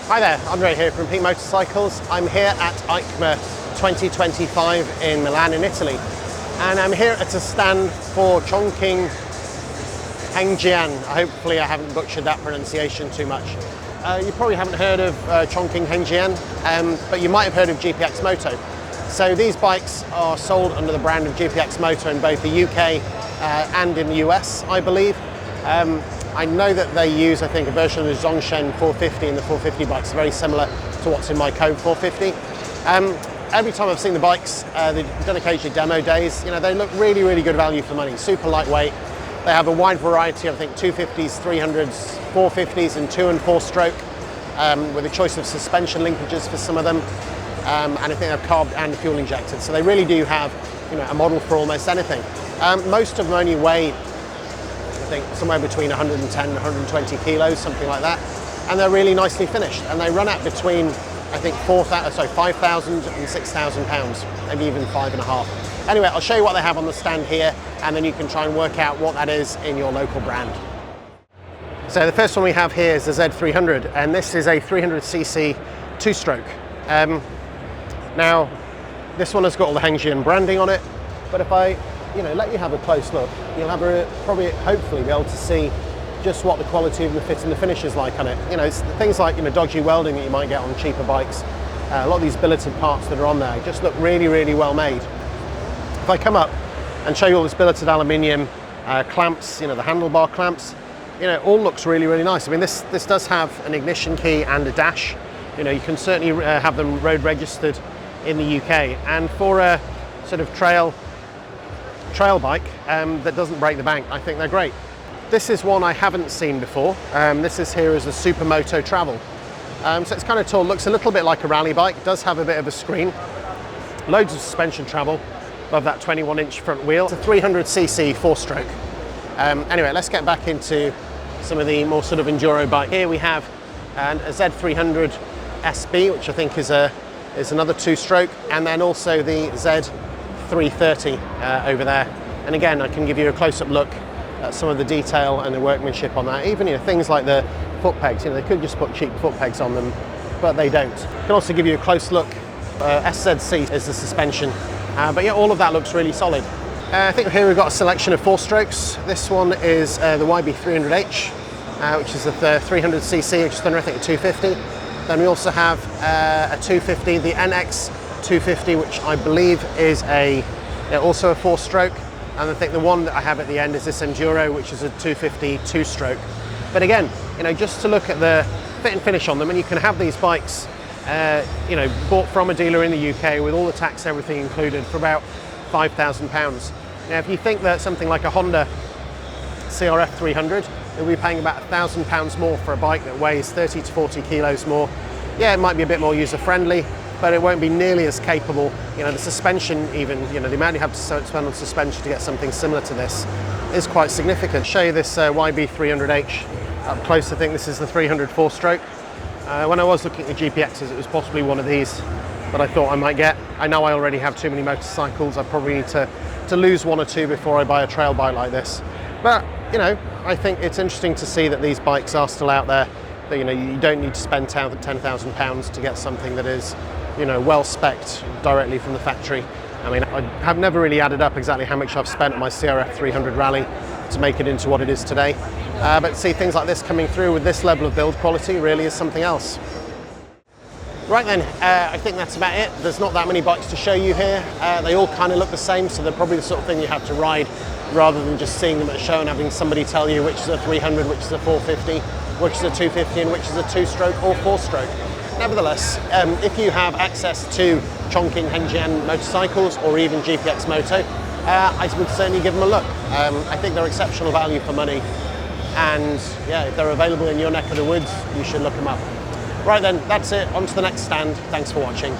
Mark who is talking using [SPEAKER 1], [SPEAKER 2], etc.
[SPEAKER 1] Hi there, Andre here from HJ Motorcycles. I'm here at EICMA 2025 in Milan in Italy. And I'm here at a stand for Chongqing Hengjian. Hopefully I haven't butchered that pronunciation too much. You probably haven't heard of Chongqing Hengjian, but you might have heard of GPXMoto. So these bikes are sold under the brand of GPXMoto in both the UK and in the US, I believe. I know that they use, I think, a version of the Zhongshen 450, and the 450 bikes are very similar to what's in my Code 450. Every time I've seen the bikes, they've done occasionally demo days, you know, they look really, really good value for money, super lightweight. They have a wide variety of, I think, 250s, 300s, 450s and 2 and 4 stroke, with a choice of suspension linkages for some of them. And I think they're carb and fuel injected. So they really do have, you know, a model for almost anything. Most of them only weigh, I think, somewhere between 110 and 120 kilos, something like that. And they're really nicely finished. And they run at between, I think, 5,000 and 6,000 pounds, maybe even 5.5. Anyway, I'll show you what they have on the stand here, and then you can try and work out what that is in your local brand. So the first one we have here is the Z300, and this is a 300cc two-stroke. Now, this one has got all the Hengjian branding on it, but if I let you have a close look, you'll have probably, hopefully, be able to see just what the quality of the fit and the finish is like on it. You know, it's things like, dodgy welding that you might get on cheaper bikes. A lot of these billeted parts that are on there just look really, really well made. If I come up and show you all this billeted aluminium clamps, the handlebar clamps, all looks really, really nice. I mean, this does have an ignition key and a dash. You can certainly have them road registered in the UK. And for a sort of trail bike that doesn't break the bank, I think they're great. This is one I haven't seen before. This is here as a Supermoto Travel. So it's kind of tall, looks a little bit like a rally bike, does have a bit of a screen, loads of suspension travel above that 21-inch front wheel. It's a 300cc four-stroke. Anyway, let's get back into some of the more sort of enduro bike. Here we have a Z300 SB, which I think is another two-stroke, and then also the Z330 over there. And again, I can give you a close-up look at some of the detail and the workmanship on that. Even things like the foot pegs, they could just put cheap foot pegs on them, but they don't. I can also give you a close look. SZC is the suspension, but yeah, all of that looks really solid. I think here we've got a selection of four strokes. This one is the YB300H, which is the 300cc, just under, I think, a 250. Then we also have a 250, the NX 250, which I believe is also a four-stroke. And I think the one that I have at the end is this Enduro, which is a 250 two-stroke. But again, just to look at the fit and finish on them, and you can have these bikes, bought from a dealer in the UK with all the tax, everything included, for about £5,000. Now, if you think that something like a Honda CRF 300, you'll be paying about £1,000 more for a bike that weighs 30 to 40 kilos more. Yeah, it might be a bit more user-friendly, but it won't be nearly as capable. The suspension even, the amount you have to spend on suspension to get something similar to this is quite significant. I'll show you this YB300H up close. I think this is the 300 four-stroke. When I was looking at the GPXs, it was possibly one of these that I thought I might get. I know I already have too many motorcycles. I probably need to lose one or two before I buy a trail bike like this. But, I think it's interesting to see that these bikes are still out there. That, you don't need to spend £10,000 to get something that is, well spec'd directly from the factory. I mean, I have never really added up exactly how much I've spent on my CRF 300 Rally to make it into what it is today. But to see things like this coming through with this level of build quality really is something else. Right then, I think that's about it. There's not that many bikes to show you here. They all kind of look the same, so they're probably the sort of thing you have to ride rather than just seeing them at a show and having somebody tell you which is a 300, which is a 450, which is a 250 and which is a two-stroke or four-stroke. Nevertheless, if you have access to Chongqing Hengjian motorcycles or even GPXMoto, I would certainly give them a look. I think they're exceptional value for money, and yeah, if they're available in your neck of the woods, you should look them up. Right then, that's it. On to the next stand. Thanks for watching.